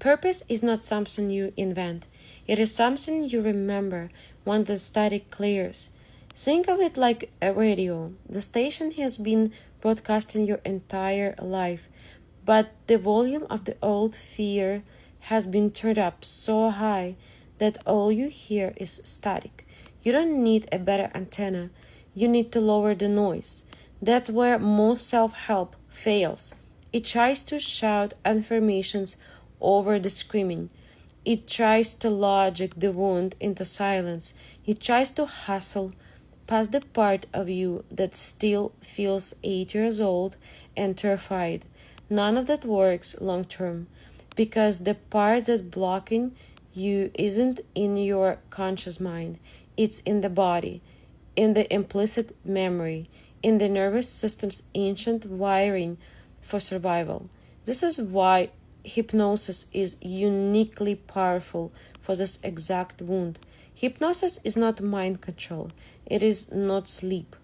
Purpose is not something you invent. It is something you remember when the static clears. Think of it like a radio. The station has been broadcasting your entire life, but the volume of the old fear has been turned up so high that all you hear is static. You don't need a better antenna. You need to lower the noise. That's where most self-help fails. It tries to shout affirmations over the screaming. It tries to logic the wound into silence. It tries to hustle past the part of you that still feels 8 years old and terrified. None of that works long term, because the part that's blocking you isn't in your conscious mind. It's in the body, in the implicit memory, in the nervous system's ancient wiring for survival. This is why hypnosis is uniquely powerful for this exact wound. Hypnosis is not mind control. It is not sleep.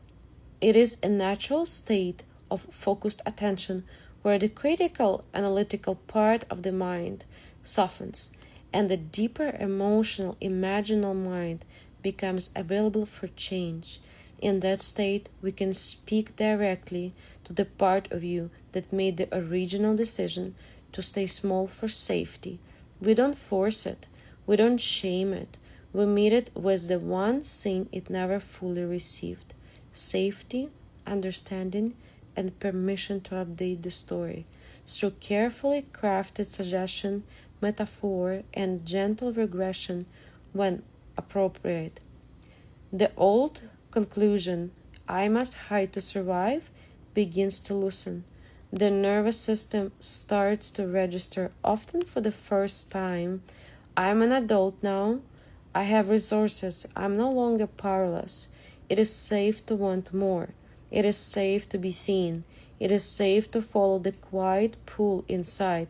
It is a natural state of focused attention where the critical, analytical part of the mind softens and the deeper emotional, imaginal mind becomes available for change. In that state, we can speak directly to the part of you that made the original decision to stay small for safety. We don't force it. We don't shame it. We meet it with the one thing it never fully received: safety, understanding, and permission to update the story through carefully crafted suggestion, metaphor, and gentle regression when appropriate. The old conclusion, "I must hide to survive," begins to loosen. The nervous system starts to register, often for the first time. I'm an adult now. I have resources. I'm no longer powerless. It is safe to want more. It is safe to be seen. It is safe to follow the quiet pull inside.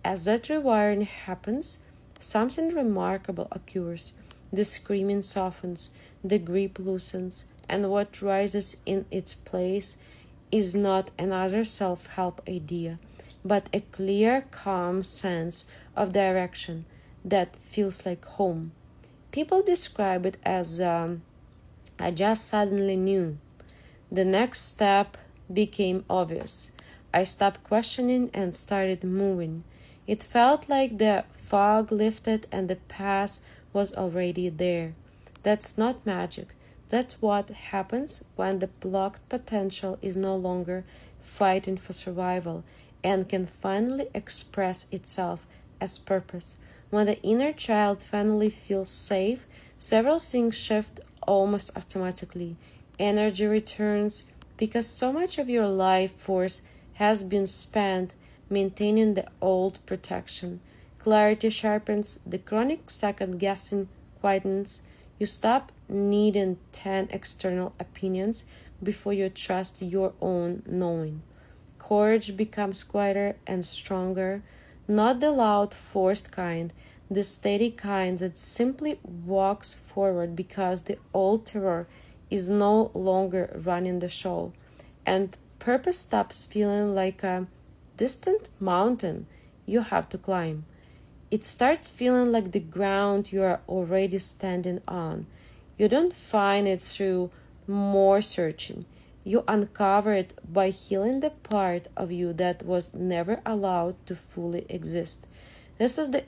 As that rewiring happens, something remarkable occurs. The screaming softens, the grip loosens, and what rises in its place is not another self-help idea, but a clear, calm sense of direction that feels like home. People describe it as, I just suddenly knew. The next step became obvious. I stopped questioning and started moving. It felt like the fog lifted and the path was already there. That's not magic. That's what happens when the blocked potential is no longer fighting for survival and can finally express itself as purpose. When the inner child finally feels safe, several things shift almost automatically. Energy returns because so much of your life force has been spent maintaining the old protection. Clarity sharpens, the chronic second-guessing quietens. You stop needing 10 external opinions before you trust your own knowing. Courage becomes quieter and stronger, not the loud, forced kind, the steady kind that simply walks forward because the old terror is no longer running the show, and purpose stops feeling like a distant mountain you have to climb. It starts feeling like the ground you are already standing on. You don't find it through more searching. You uncover it by healing the part of you that was never allowed to fully exist. This is the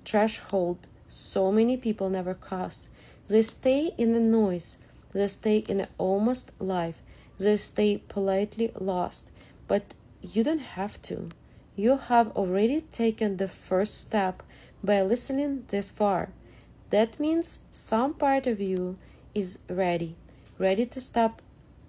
threshold so many people never cross. They stay in the noise. They stay in the almost life. They stay politely lost. But you don't have to. You have already taken the first step by listening this far. That means some part of you is ready to stop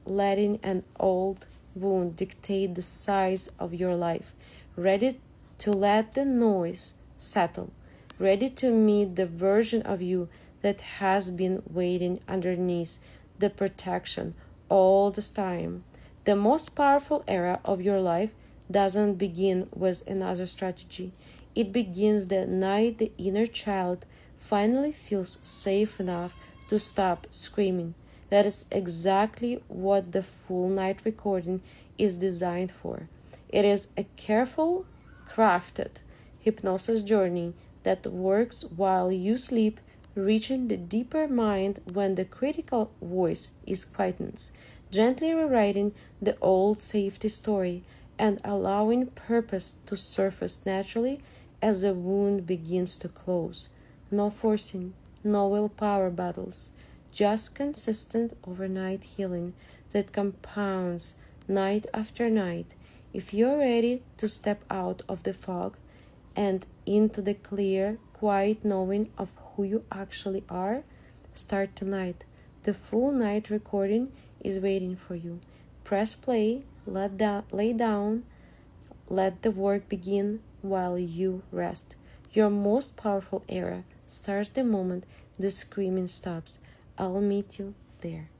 letting an old wound dictate the size of your life, ready to let the noise settle, ready to meet the version of you that has been waiting underneath the protection all this time. The most powerful era of your life doesn't begin with another strategy. It begins the night the inner child finally feels safe enough to stop screaming. That is exactly what the full night recording is designed for. It is a careful, crafted hypnosis journey that works while you sleep, reaching the deeper mind when the critical voice is quietened, gently rewriting the old safety story and allowing purpose to surface naturally as the wound begins to close. No forcing, no willpower battles, just consistent overnight healing that compounds night after night. If you're ready to step out of the fog and into the clear, quiet knowing of who you actually are, start tonight. The full night recording is waiting for you. Press play, lay down, let the work begin while you rest. Your most powerful era starts the moment the screaming stops. I'll meet you there.